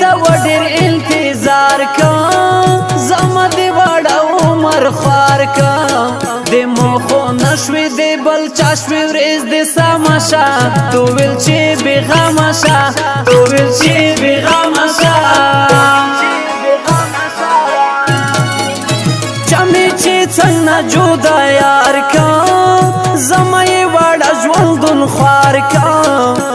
تا وډیر انتظار کا زما دی وړ عمر خوار کا د مخو نشوي دی بل چاشوي ورځ د سماشا تو ویل چې بغماشا تو ویل چې بغماشا چمه چې څنګه جدا یار کا زما یې وړ ژوندون خوار کا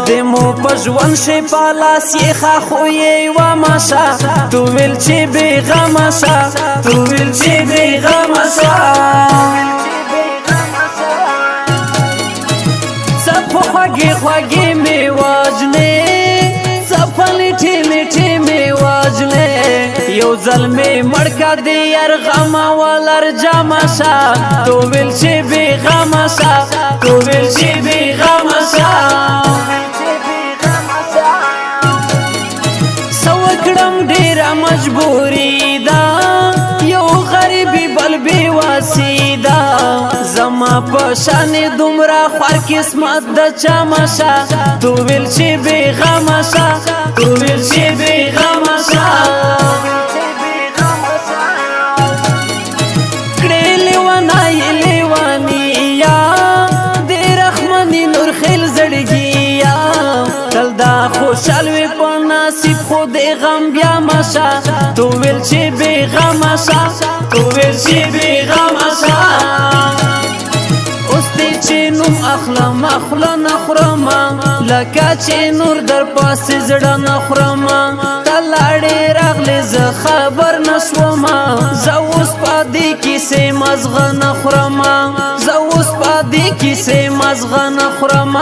دمو پژوان شي پالاس یې خو یې و ماشا تو ویل چې بغماشا تو ویل چې بغماشا سپو خوږی خوږی می واجنې سپلی ټیلی ټی می واجنې یو ځل می مړکا دی یار غم ولر جاماشا تو ویل چې بغماشا تو ویل چې بغماشا مجبوری دا یو غریبی بل بی واسیدا زما پشان دومره خوار قسمت د چماشا تو ویل چې بغماشا تو ویل چې بغماشا کړي لیوانای لیوانیا د رحمنی نور خیل زړګیا تل دا خوشال وي په نصیب خود غم بیا ماشا تو ویل چې بغماشا تو ویل چې بغماشا اوس دې چې نوم اخلم اخلا نخرم لکه چې نور در پاسې زړه نخرم تلاړې راغلې زه خبر نشوم زه اوس په دې کیسې مزغه نخرم زه اوس په دې کیسې مزغه نخرم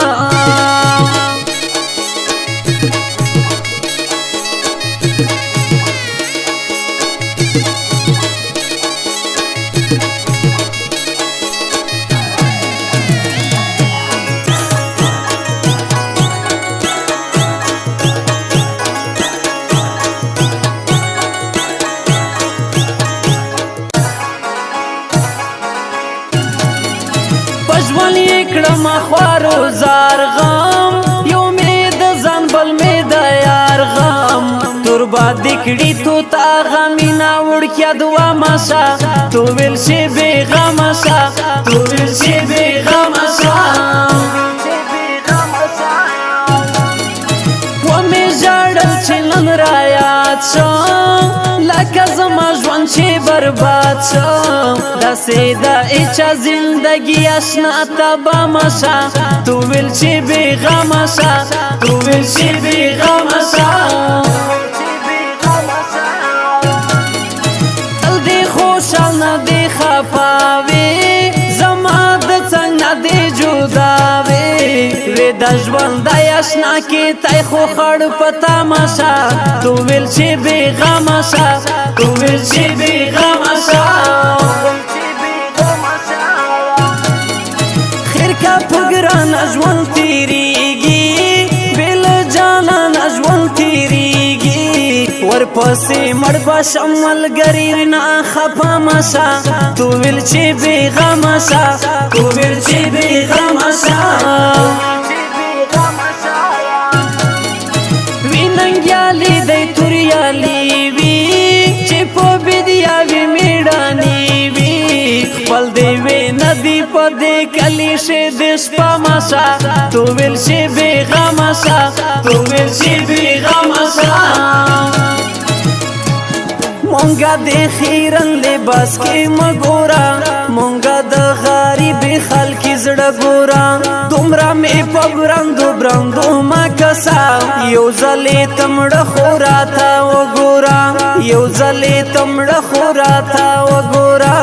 پژولی کړم خوارو زار غم یو می د ځان بل می د یار غم تور باد کړي تو تا غمینا وړکیا دوا ماشا تو ویل چې بغماشا تو ویل چې بغماشا و می ژړل چې نن را یاد شو لکه زما ژوند چې برباد شو داسې د اچا زندگی اشنا تبا ماشا تو ویل چې بغماشا تو ویل چې بغماشا تل دې خوشحال نه دې خفاوي زما د څنګ نه دې جدا وي وې د ژوند د اشنا کې تای خو خړ پتا ماشا تو ویل چې بغماشا تو ویل چې بغماشا پګران ژوند تیریږي بل جانان ژوند تیریږي ورپسې مړ بشم ملګری نه خفه ماشا تو ویل چې بغماشا تو ویل چې بغماشا ویننګیالي دی توریالي وي چې په بدیا وي میړانی وي خپل دی وي ندی په دې کلی شه د شپه ماشا تو ویل چې بغماشا تو ویل چې بغماشا مونږه د خیرن لباس کې مګورا مونږه د غریب خلک زړه ګورا دومره مې په برندو برندو ما کسا یو ځلې تمړه خورا تا وګورا یو ځلې تمړه خورا تا وګورا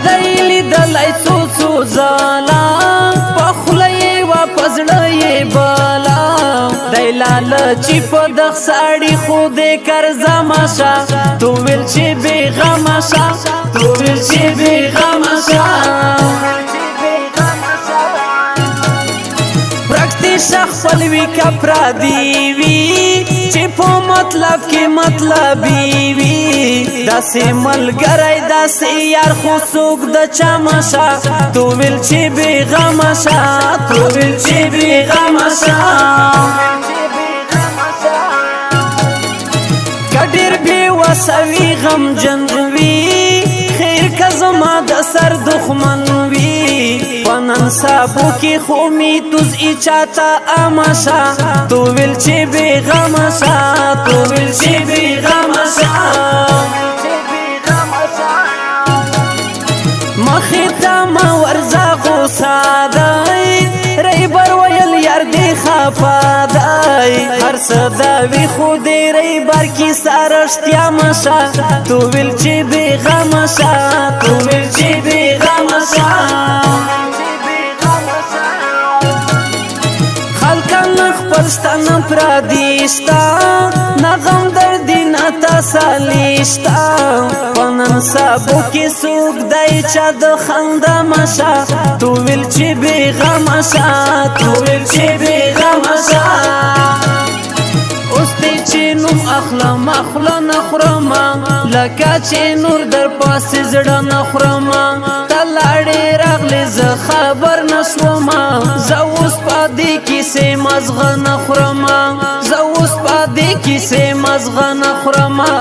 دایلی دلای سو زالا پخلی و پزړی بالا دای لیلا لچی په دغ ساړي خو دې کرزه ماشا تو ویل چې بې غمه شه تو ویل چې بې غمه شه خپل وی کپرا دی وی چې په مطلب کې مطلبي وی داسې ملګری داسې یار خو څوک د چا مشه تو ویل چې بې غمه شه تو ویل چې بې غمه شه که ډېر بې وسه وي غمجن وي خیر که زما د سر دښمن وي پنن سابو کې خو می توزئی چاته امشه تو ویل چې بې غمه شه تو ویل چې بې غمه شه مخې ته مه ورځه غوسه دی ریبر ویل یار دې خفه دی هر څه دا وي خو دې ریبر کیسه رښتیا مشه تو ویل چې بې غمه شه تو ویل چې بې غمه شه پرستانه پرادیشتا نغم دردی نتا سالیشتا پنن سابو کی سوک دای چا د خنده مشا تو ویل چې بې غمه شه تو ویل چې بې غمه شه اوس دې چې نوم اخلم اخله نه خورمه لکه چې نور در پاسې زړه نه خورمه ته لاړې راغلې زه خبر نه شومه زه اوس په دې کیسې مزغه نه خورمه زه اوس په دې کیسې مزغه نه خورمه